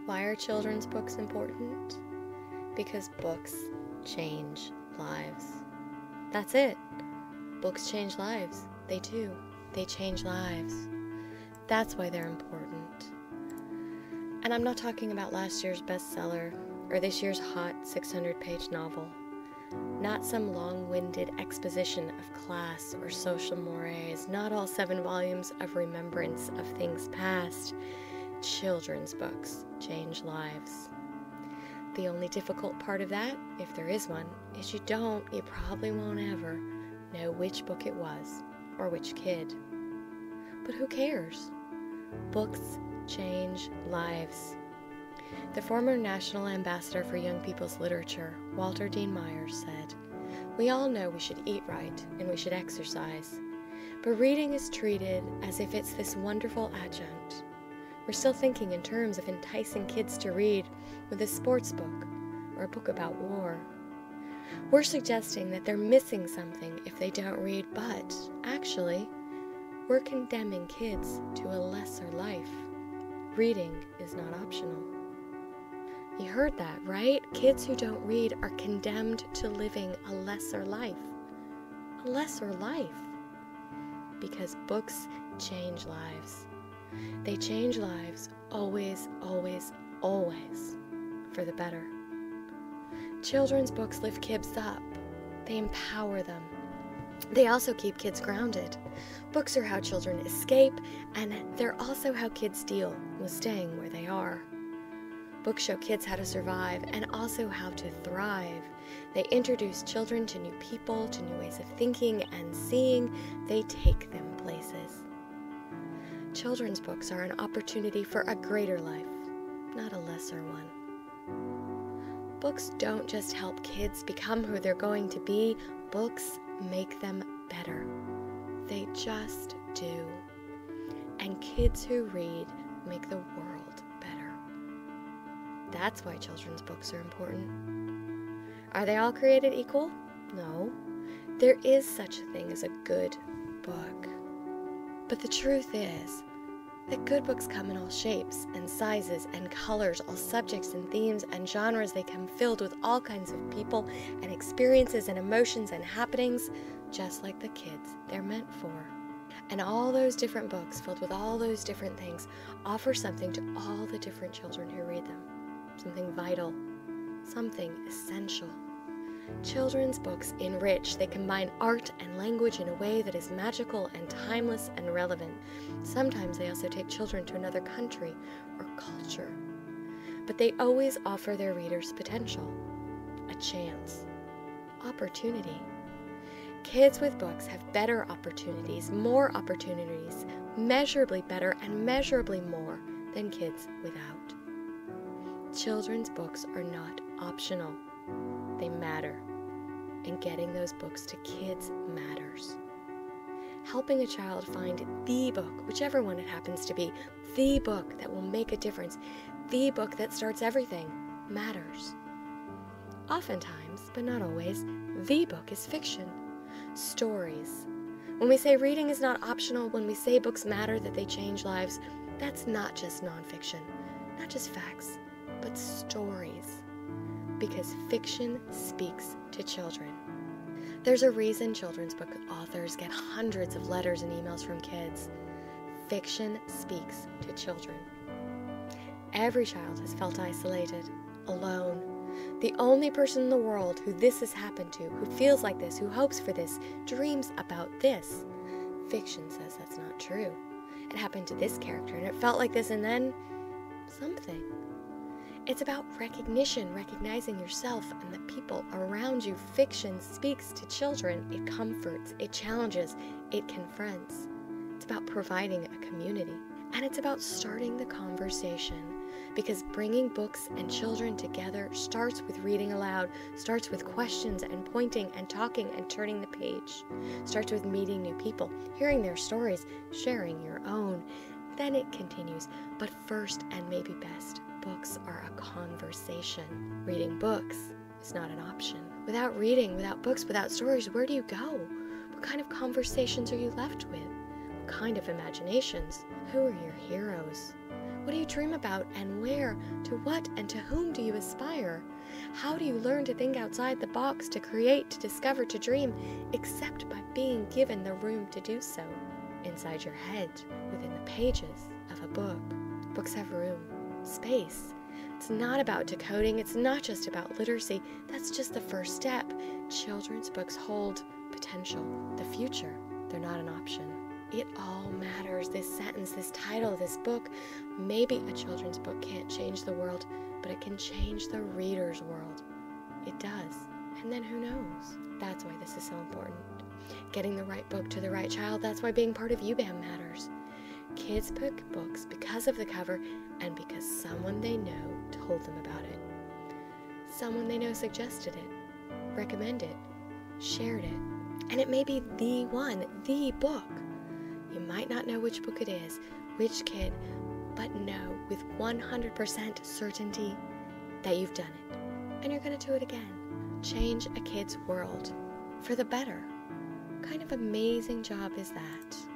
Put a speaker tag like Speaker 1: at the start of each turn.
Speaker 1: Why are children's books important? Because books change lives. That's it. Books change lives. They do. They change lives. That's why they're important. And I'm not talking about last year's bestseller or this year's hot 600-page novel. Not some long-winded exposition of class or social mores, not all 7 volumes of remembrance of things past. Children's books change lives. The only difficult part of that, if there is one, is you probably won't ever know which book it was or which kid. But who cares? Books change lives. The former National Ambassador for Young People's Literature, Walter Dean Myers, said, "We all know we should eat right and we should exercise, but reading is treated as if it's this wonderful adjunct. We're still thinking in terms of enticing kids to read with a sports book or a book about war. We're suggesting that they're missing something if they don't read, but actually, we're condemning kids to a lesser life. Reading is not optional." You heard that, right? Kids who don't read are condemned to living a lesser life. A lesser life. Because books change lives. They change lives always, always, always for the better. Children's books lift kids up. They empower them. They also keep kids grounded. Books are how children escape, and they're also how kids deal with staying where they are. Books show kids how to survive and also how to thrive. They introduce children to new people, to new ways of thinking and seeing. They take them places. Children's books are an opportunity for a greater life, not a lesser one. Books don't just help kids become who they're going to be. Books make them better. They just do. And kids who read make the world better. That's why children's books are important. Are they all created equal? No. There is such a thing as a good book. But the truth is that good books come in all shapes and sizes and colors, all subjects and themes and genres. They come filled with all kinds of people and experiences and emotions and happenings, just like the kids they're meant for. And all those different books filled with all those different things offer something to all the different children who read them. Something vital, something essential. Children's books enrich. They combine art and language in a way that is magical and timeless and relevant. Sometimes they also take children to another country or culture. But they always offer their readers potential, a chance, opportunity. Kids with books have better opportunities, more opportunities, measurably better and measurably more than kids without. Children's books are not optional. They matter. And getting those books to kids matters. Helping a child find the book, whichever one it happens to be, the book that will make a difference, the book that starts everything, matters. Oftentimes, but not always, the book is fiction. Stories. When we say reading is not optional, when we say books matter, that they change lives, that's not just nonfiction, not just facts, but stories. Because fiction speaks to children. There's a reason children's book authors get hundreds of letters and emails from kids. Fiction speaks to children. Every child has felt isolated, alone. The only person in the world who this has happened to, who feels like this, who hopes for this, dreams about this. Fiction says that's not true. It happened to this character, and it felt like this, and then something. It's about recognition, recognizing yourself and the people around you. Fiction speaks to children. It comforts, it challenges, it confronts. It's about providing a community. And it's about starting the conversation. Because bringing books and children together starts with reading aloud, starts with questions and pointing and talking and turning the page. Starts with meeting new people, hearing their stories, sharing your own. Then it continues. But first, and maybe best, books are a conversation. Reading books is not an option. Without reading, without books, without stories, where do you go? What kind of conversations are you left with? What kind of imaginations? Who are your heroes? What do you dream about, and where, to what, and to whom do you aspire? How do you learn to think outside the box, to create, to discover, to dream, except by being given the room to do so? Inside your head, within the pages of a book. Books have room, space. It's not about decoding, it's not just about literacy. That's just the first step. Children's books hold potential, the future. They're not an option. It all matters. This sentence, this title, this book. Maybe a children's book can't change the world, but it can change the reader's world. It does. And then who knows? That's why this is so important. Getting the right book to the right child, that's why being part of UBAM matters. Kids pick books because of the cover and because someone they know told them about it. Someone they know suggested it, recommended it, shared it. And it may be the one, the book. You might not know which book it is, which kid, but know with 100% certainty that you've done it. And you're going to do it again. Change a kid's world for the better. What kind of amazing job is that?